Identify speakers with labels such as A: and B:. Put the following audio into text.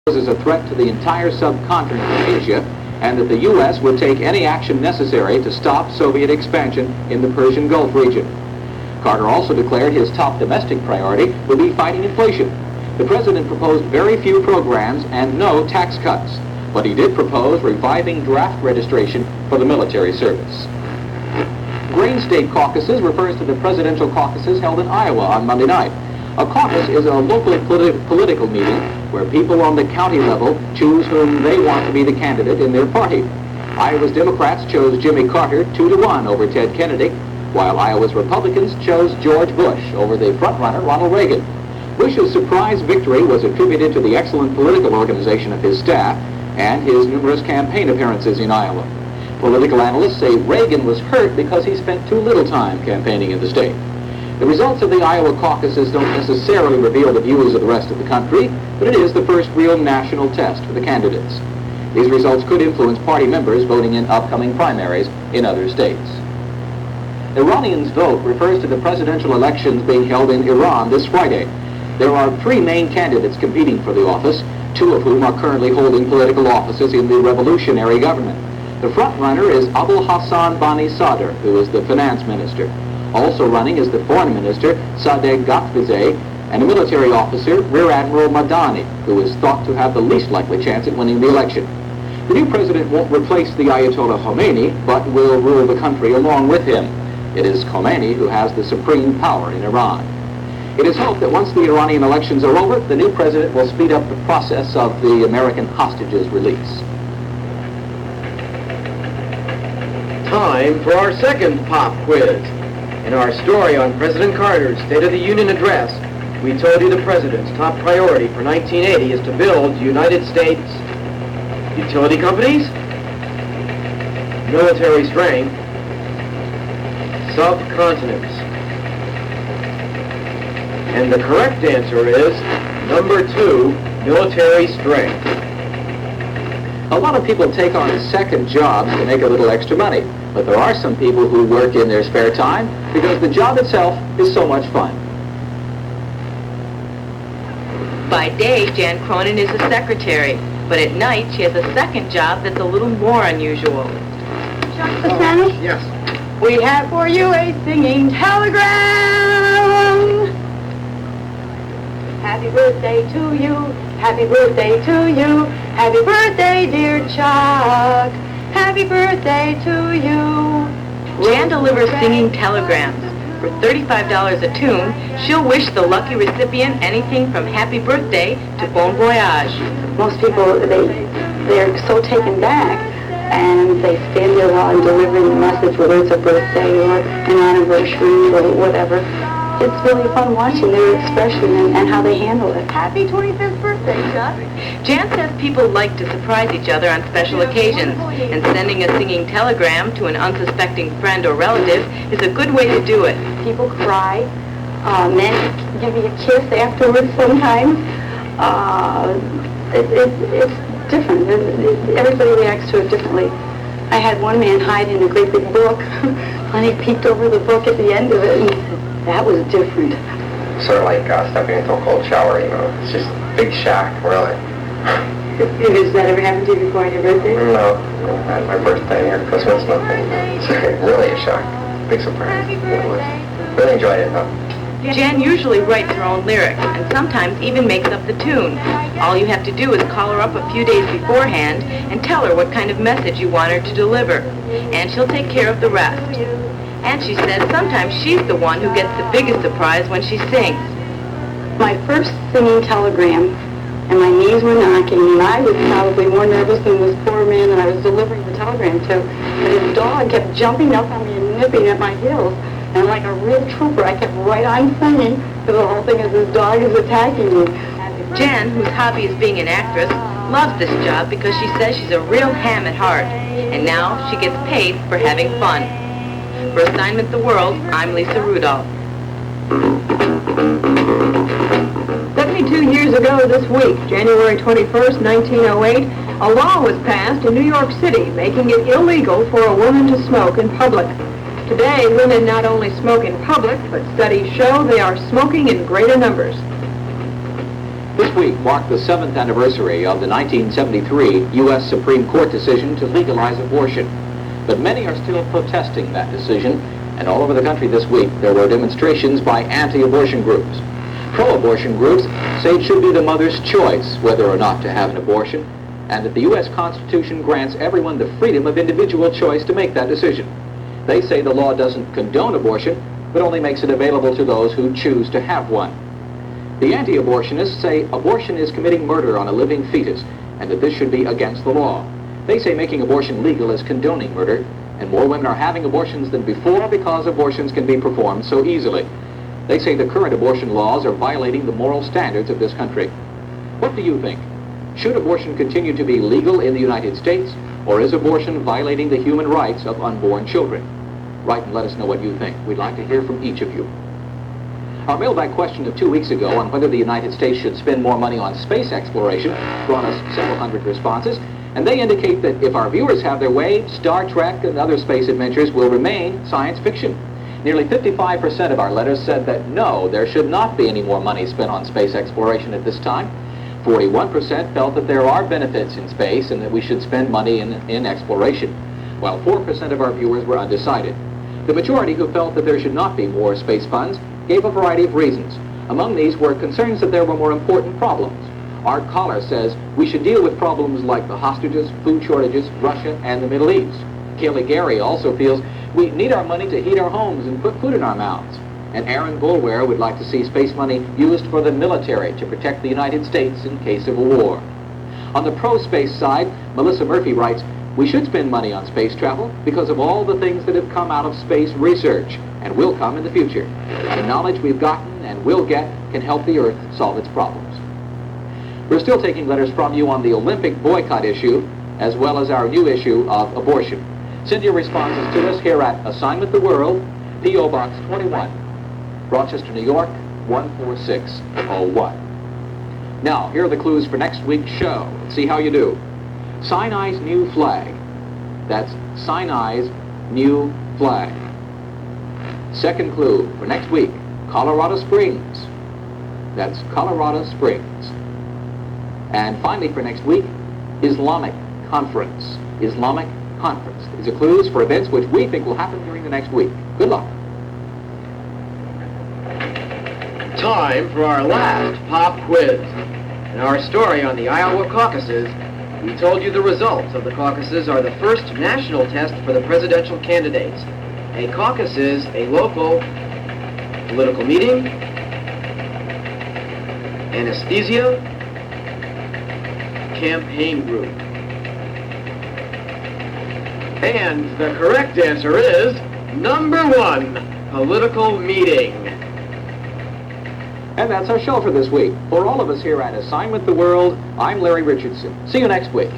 A: poses a threat to the entire subcontinent of Asia, and that the U.S. would take any action necessary to stop Soviet expansion in the Persian Gulf region. Carter also declared his top domestic priority would be fighting inflation. The president proposed very few programs and no tax cuts, but he did propose reviving draft registration for the military service. Grain State Caucuses refers to the presidential caucuses held in Iowa on Monday night. A caucus is a local political meeting where people on the county level choose whom they want to be the candidate in their party. Iowa's Democrats chose Jimmy Carter 2-1 over Ted Kennedy, while Iowa's Republicans chose George Bush over the frontrunner Ronald Reagan. Bush's surprise victory was attributed to the excellent political organization of his staff and his numerous campaign appearances in Iowa. Political analysts say Reagan was hurt because he spent too little time campaigning in the state. The results of the Iowa caucuses don't necessarily reveal the views of the rest of the country, but it is the first real national test for the candidates. These results could influence party members voting in upcoming primaries in other states. Iranians Vote refers to the presidential elections being held in Iran this Friday. There are 3 main candidates competing for the office, 2 of whom are currently holding political offices in the revolutionary government. The frontrunner is Abul Hassan Bani Sadr, who is the finance minister. Also running is the foreign minister, Sadegh Ghatbazadeh, and a military officer, Rear Admiral Madani, who is thought to have the least likely chance at winning the election. The new president won't replace the Ayatollah Khomeini, but will rule the country along with him. It is Khomeini who has the supreme power in Iran. It is hoped that once the Iranian elections are over, the new president will speed up the process of the American hostages' release.
B: Time for our second pop quiz. In our story on President Carter's State of the Union address, we told you the president's top priority for 1980 is to build United States utility companies, military strength, subcontinents. And the correct answer is number 2, military strength.
A: A lot of people take on second jobs to make a little extra money, but there are some people who work in their spare time because the job itself is so much fun.
C: By day, Jan Cronin is a secretary, but at night she has a second job that's a little more unusual.
D: Spanish?
B: Yes.
D: We have for you a singing telegram. Happy birthday to you. Happy birthday to you. Happy birthday, dear Chuck. Happy birthday to you.
C: Jan delivers singing telegrams. For $35 a tune, she'll wish the lucky recipient anything from happy birthday to bon voyage.
D: Most people, they're so taken back, and they stand there while I'm delivering the message, whether it's a birthday or an anniversary or whatever. It's really fun watching their expression and how they handle it. Happy 25th birthday, Chuck.
C: Jan says people like to surprise each other on special occasions, and sending a singing telegram to an unsuspecting friend or relative is a good way to do it.
D: People cry. Men give you a kiss afterwards sometimes. It's different. Everybody reacts to it differently. I had one man hide in a great big book, and he peeked over the book at the end of it, and that was different.
E: Sort of like stepping into a cold shower, you know. It's just a big shock, really.
D: Has that ever happened to you before on your birthday?
E: No, at my birthday or Christmas, nothing. It's really a shock. Big surprise. Really enjoyed it, though.
C: Jan usually writes her own lyrics and sometimes even makes up the tune. All you have to do is call her up a few days beforehand and tell her what kind of message you want her to deliver, and she'll take care of the rest. And she says sometimes she's the one who gets the biggest surprise when she sings.
D: My first singing telegram, and my knees were knocking, and I was probably more nervous than this poor man that I was delivering the telegram to. But his dog kept jumping up on me and nipping at my heels. And like a real trooper, I kept right on singing, because the whole thing is this dog is attacking me.
C: Jan, whose hobby is being an actress, loves this job because she says she's a real ham at heart. And now she gets paid for having fun. For Assignment The World, I'm Lisa Rudolph.
F: 72 years ago this week, January 21st, 1908, a law was passed in New York City making it illegal for a woman to smoke in public. Today, women not only smoke in public, but studies show they are smoking in greater numbers.
A: This week marked the 7th anniversary of the 1973 U.S. Supreme Court decision to legalize abortion. But many are still protesting that decision, and all over the country this week there were demonstrations by anti-abortion groups. Pro-abortion groups say it should be the mother's choice whether or not to have an abortion, and that the U.S. Constitution grants everyone the freedom of individual choice to make that decision. They say the law doesn't condone abortion, but only makes it available to those who choose to have one. The anti-abortionists say abortion is committing murder on a living fetus, and that this should be against the law. They say making abortion legal is condoning murder, and more women are having abortions than before because abortions can be performed so easily. They say the current abortion laws are violating the moral standards of this country. What do you think? Should abortion continue to be legal in the United States, or is abortion violating the human rights of unborn children? Write and let us know what you think. We'd like to hear from each of you. Our mailbag question of 2 weeks ago on whether the United States should spend more money on space exploration brought us several hundred responses, and they indicate that if our viewers have their way, Star Trek and other space adventures will remain science fiction. Nearly 55% of our letters said that no, there should not be any more money spent on space exploration at this time. 41% felt that there are benefits in space and that we should spend money in exploration, while 4% of our viewers were undecided. The majority who felt that there should not be more space funds gave a variety of reasons. Among these were concerns that there were more important problems. Art Collar says we should deal with problems like the hostages, food shortages, Russia, and the Middle East. Kaylee Gary also feels we need our money to heat our homes and put food in our mouths. And Aaron Bulware would like to see space money used for the military to protect the United States in case of a war. On the pro-space side, Melissa Murphy writes, we should spend money on space travel because of all the things that have come out of space research and will come in the future. The knowledge we've gotten and will get can help the Earth solve its problems. We're still taking letters from you on the Olympic boycott issue, as well as our new issue of abortion. Send your responses to us here at Assignment the World, P.O. Box 21, Rochester, New York, 14601. Now, here are the clues for next week's show. Let's see how you do. Sinai's new flag. That's Sinai's new flag. Second clue for next week, Colorado Springs. That's Colorado Springs. And finally for next week, Islamic Conference. Islamic Conference. These are clues for events which we think will happen during the next week. Good luck.
B: Time for our last pop quiz. In our story on the Iowa caucuses, we told you the results of the caucuses are the first national test for the presidential candidates. A caucus is a local political meeting, anesthesia, campaign group. And the correct answer is number 1, political meeting.
A: And that's our show for this week. For all of us here at Assignment the World, I'm Larry Richardson. See you next week.